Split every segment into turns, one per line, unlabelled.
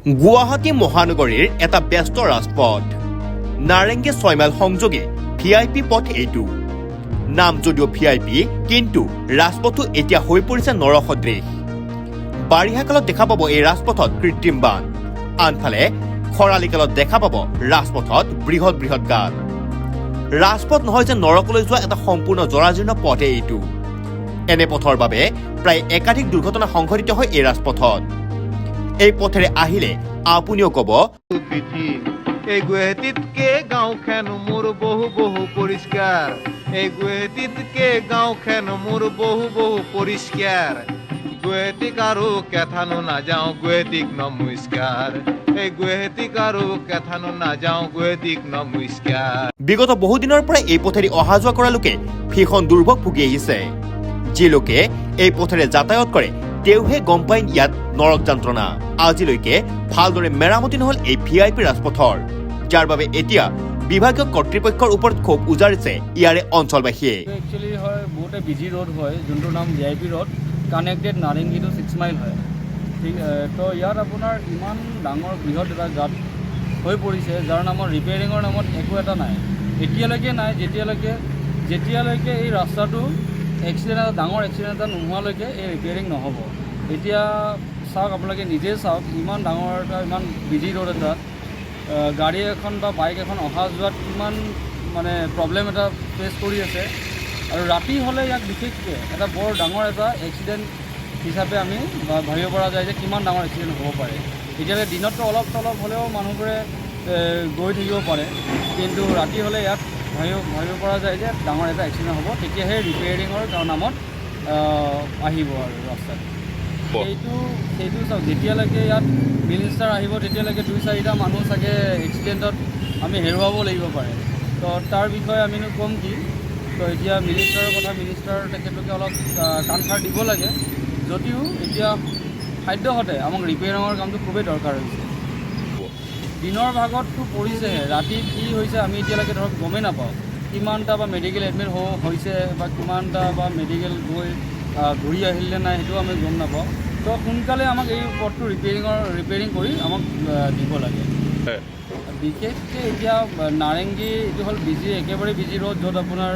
গুৱাহাটী মহানগৰীৰ এটা ব্যস্ত ৰাজপথ নাৰেংগী 6 মাইল সংযোগী ভিআইপি পথ এইটো নাম যদিও ভিআইপি কিন্তু ৰাজপথটো এতিয়া হৈ পৰিছে নৰসদৃশ বাৰিষা কালত দেখা পাব এই ৰাজপথত কৃত্ৰিম বান আনফালে খৰালি কালত দেখা পাব ৰাজপথত বৃহৎ বৃহৎ গাঁত ৰাজপথ নহয় যে নৰকলৈ যোৱা এটা সম্পূৰ্ণ জৰাজীৰ্ণ পথে এইটো এনে পথৰ বাবে প্ৰায় একাধিক দুৰ্ঘটনা সংঘটিত হয় এই ৰাজপথত এই পথেৰে আহিলে আপুনিও কব
এই গুৱাহাটীতকে গাঁওখন মোৰ বহু বহু পৰিষ্কাৰ এই গুৱাহাটীতকে গাঁওখন মোৰ বহু বহু পৰিষ্কাৰ গুৱাহাটীক আৰু কেথানো নাযাওঁ গুৱাহাটীক নমস্কাৰ এই গুৱাহাটীক আৰু কেথানো নাযাওঁ গুৱাহাটীক নমস্কাৰ
বিগত বহুদিনৰ পৰা এই পথেৰে অহা যোৱা কৰা লোকে ভীষণ দুৰ্ভোগ ভুগি আহিছে যি লোকে এই পথেৰে যাতায়াত কৰে তেওঁহে গম পায় ইয়াত নৰক যন্ত্ৰণা আজিলৈকে ভালদৰে মেৰামতি নহল এই ভিআইপি ৰাজপথৰ যাৰ বাবে এতিয়া বিভাগীয় কৰ্তৃপক্ষৰ ওপৰত ক্ষোভ উজাৰিছে ইয়াৰে অঞ্চলবাসীয়ে
একচুৱেলি হয় বহুতে বিজি ৰোড হয় যোনটোৰ নাম ভিআইপি ৰোড কানেক্টেড নাৰেংগী টু 6 মাইল হয় ঠিক তো ইয়াত আপোনাৰ ইমান ডাঙৰ বৃহৎ এটা গাঁত হৈ পৰিছে যাৰ নামৰ ৰিপেয়াৰিঙৰ নামত একো এটা নাই এতিয়ালৈকে নাই যেতিয়ালৈকে এই ৰাস্তাটো এক্সিডেণ্ট এটা ডাঙৰ এক্সিডেণ্ট এটা নোহোৱালৈকে এই ৰিপেয়াৰিং নহ'ব এতিয়া চাওক আপোনালোকে নিজে চাওক ইমান ডাঙৰ এটা ইমান বিজি ৰোড এটাত গাড়ী এখন বা বাইক এখন অহা যোৱাত কিমান মানে প্ৰব্লেম এটা ফেচ কৰি আছে আৰু ৰাতি হ'লে ইয়াক বিশেষকৈ এটা বৰ ডাঙৰ এটা এক্সিডেণ্ট হিচাপে আমি ভাবিব পৰা যায় যে কিমান ডাঙৰ এক্সিডেণ্ট হ'ব পাৰে এতিয়ালৈ দিনততো অলপ তলপ হ'লেও মানুহবোৰে গৈ থাকিব পাৰে কিন্তু ৰাতি হ'লে ইয়াত ভাবিব পৰা যায় যে ডাঙৰ এটা এক্সিডেণ্ট হ'ব তেতিয়াহে ৰিপেয়াৰিঙৰ নামত আহিব আৰু ৰাস্তাত সেইটো চাওক যেতিয়ালৈকে ইয়াত মিনিষ্টাৰ আহিব তেতিয়ালৈকে 2-4টা মানুহ চাগে এক্সিডেণ্টত আমি হেৰুৱাব লাগিব পাৰে তো তাৰ বিষয়ে আমিনো ক'ম কি তো এতিয়া মিনিষ্টাৰৰ কথা তেখেতলোকে অলপ কাণসাৰ দিব লাগে যদিও এতিয়া খাদ্যহতে আমাক ৰিপেয়াৰিঙৰ কামটো খুবেই দৰকাৰ হৈছে দিনৰ ভাগতটো পৰিছেহে ৰাতি কি হৈছে আমি এতিয়ালৈকে ধৰক গমেই নাপাওঁ কিমানটা বা মেডিকেল এডমিট হৈছে বা কিমানটা বা মেডিকেল গৈ ঘূৰি আহিলে নাই সেইটো আমি গম নাপাওঁ তো সোনকালে আমাক এই পথটো ৰিপেয়াৰিং কৰি আমাক দিব লাগে বিশেষকৈ এতিয়া নাৰেংগী এইটো হ'ল একেবাৰে বিজি ৰোড য'ত আপোনাৰ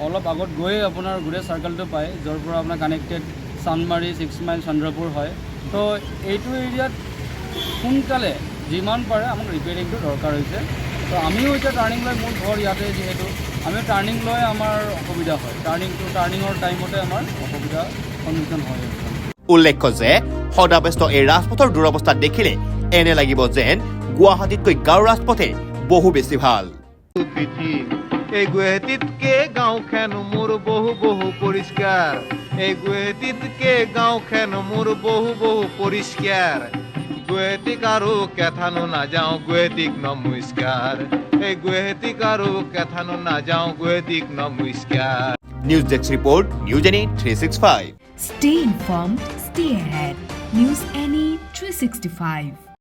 অলপ আগত গৈয়ে আপোনাৰ গোটেই চাৰ্কেলটো পায় য'ৰ পৰা আপোনাৰ কানেক্টেড চানমাৰী 6 মাইল চন্দ্ৰপুৰ হয় তো এইটো এৰিয়াত সোনকালে যিমান পাৰে আমাক ৰিপেয়াৰিংটো দৰকাৰ হৈছে তো আমিও এতিয়া টাৰ্ণিং লৈ মোৰ ঘৰ ইয়াতে যিহেতু আমি টাৰ্ণিং লৈ আমাৰ অসুবিধা হয় টাৰ্ণিঙৰ টাইমতে আমাৰ অসুবিধাৰ সন্মুখীন হয়
উল্লেখ্য যে সদাব্যস্ত এই ৰাজপথৰ দুৰৱস্থা দেখিলে এনে লাগিব যেন গুৱাহাটীতকৈ গাঁৱৰ ৰাজপথে বহু বেছি ভাল
এই গুৱাহাটীতকে গাঁওখন মোৰ বহু বহু পৰিষ্কাৰ এই গুৱাহাটীতকে গাঁওখন মোৰ বহু বহু পৰিষ্কাৰ গুৱাহাটীক আৰু কেথানো নাযাওঁ গুৱাহাটীক নমস্কাৰ এই গুৱাহাটীক আৰু কেথানো নাযাওঁ গুৱাহাটীক নমস্কাৰ
news desk report news any 365
Stay informed, stay ahead. News Any 365.